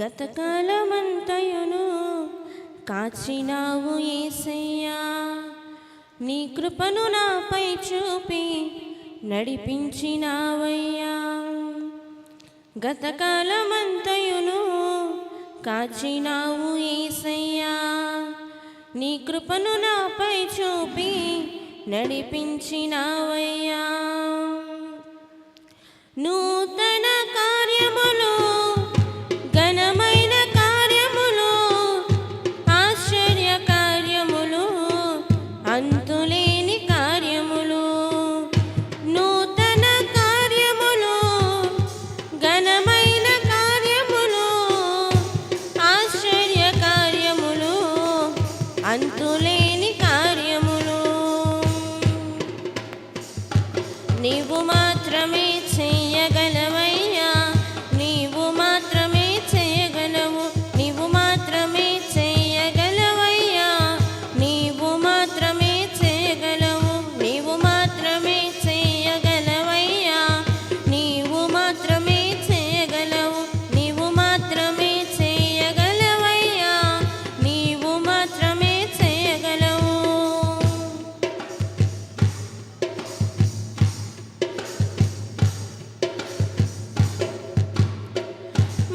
గతకాలమంతయును కాచినావు యేసయ్యా, నీ కృపను నాపై చూపి నడిపించినావయ్యా. గతకాలమంతయును కాచినావు యేసయ్యా, నీ కృపను నాపై చూపి నడిపించినావయ్యా. నూతన కార్యములు, ఘనమైన కార్యములు, ఆశ్చర్య కార్యములు, అంతులేని కార్యములు. నూతన కార్యములు, ఘనమైన కార్యములు, ఆశ్చర్య కార్యములు, అంతులేని కార్యములు. నీవు మాత్రమే చేయగలవయ్యా, నీవు మాత్రమే చేయగలవు, నీవు మాత్రమే చేయగలవయ్యా, నీవు మాత్రమే చేయగలవు, నీవు మాత్రమే చేయగలవయ్యా, నీవు మాత్రమే చేయగలవు, నీవు మాత్రమే చేయగలవయ్యా, నీవు మాత్రమే చేయగలవు.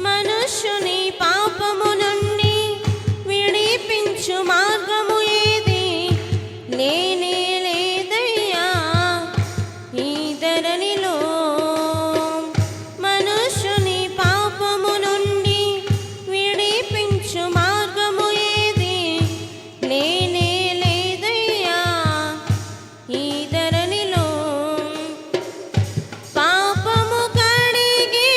మనుష్యుని పాపము నుండి విడిపించు మార్గము ఏది లేనే లేదయ్యా ఈ ధరణిలో. మనుష్యుని పాపము నుండి విడిపించు మార్గము ఏది లేనే లేదయ్యా ఈ ధరణిలో. పాపము కడిగి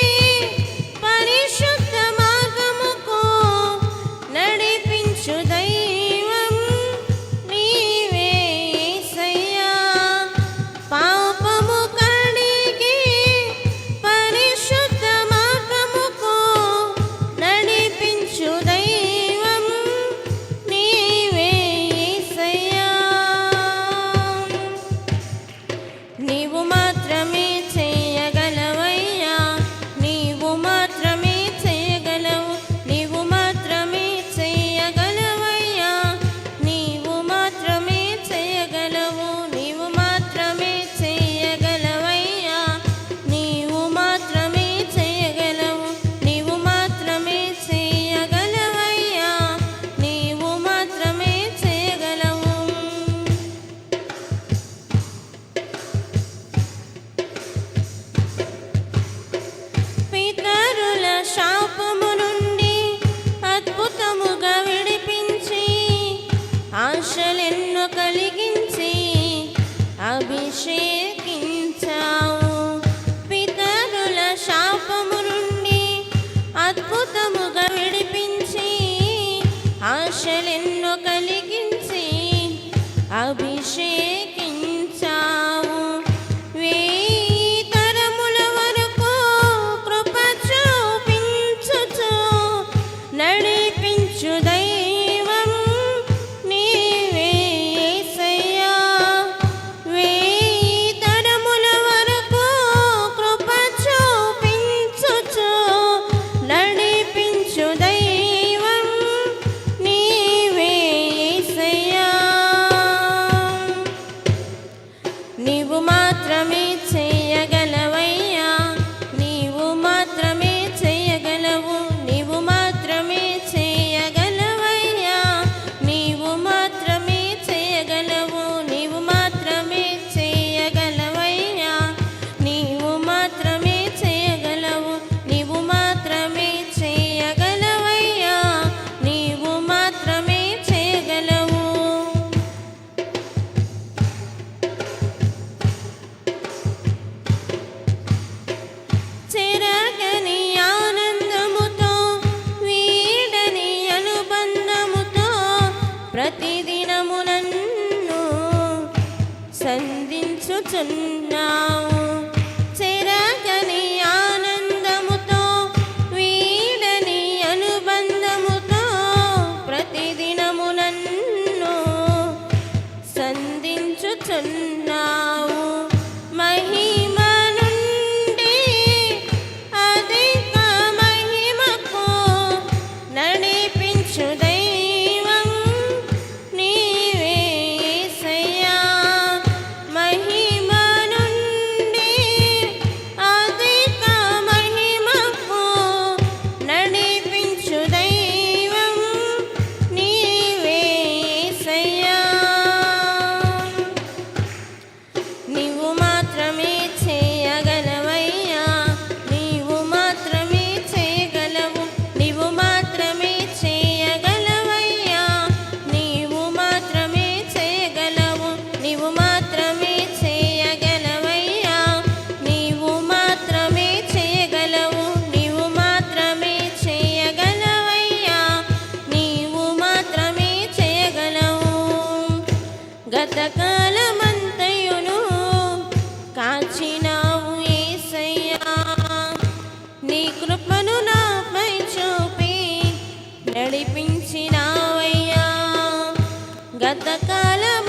పరిశుద్ధ మార్గముకు నడిపించు దైవం నీవే యేసయ్యా. పాపము కడిగి పరిశుద్ధ మార్గముకు నడిపించు దైవం నీవే యేసయ్యా. నీవు మాత్రమే చేయగలవయ్యా, నీవు మాత్రమే చేయగలవు, నీవు మాత్రమే చేయగలవయ్యా, నీవు మాత్రమే చేయగలవు, నీవు మాత్రమే చేయగలవయ్యా, నీవు మాత్రమే చేయగలవు, నీవు మాత్రమే చేయగలవయ్యా, నీవు మాత్రమే చేయగలవు. పితరుల శాపము నుండి అద్భుతముగా విడిపించి, ఆశలెన్నో కలిగించి అభిషేకించావు. పితరుల శాపము నుండి అద్భుతముగా విడిపించి, ఆశలెన్నో కలిగించి అభిషేకించావు. వేయి తరముల వరకు కృప చూపించుచు నడిపించు దైవం నీవే యేసయ్యా. వేయి తరముల వరకు కృప చూపించుచు నడిపించు దైవం నీవే యేసయ్యా. నీవు మాత్రమే చేయగలవయ్యా, నీవు మాత్రమే చేయగలవు, నీవు మాత్రమే చేయగలవయ్యా, నీవు మాత్రమే చేయగలవు, నీవు మాత్రమే చేయగలవయ్యా, నీవు మాత్రమే చేయగలవు, నీవు మాత్రమే చేయగలవయ్యా, నీవు మాత్రమే చేయగలవు. చెరగని ఆనందముతో, వీడని అనుబంధముతో ప్రతిదినము నన్ను సంధించుచున్నావు. చెరగని ఆనందముతో, వీడని అనుబంధముతో ప్రతిదినము నన్ను సంధించుచున్నావు. మహిమ నుండి అధిక మహిమకు కాలమంతయును కాచినావు యేసయ్యా నీ కృపను నాపై చూపి నడిపించినావయ్యా గతకాలం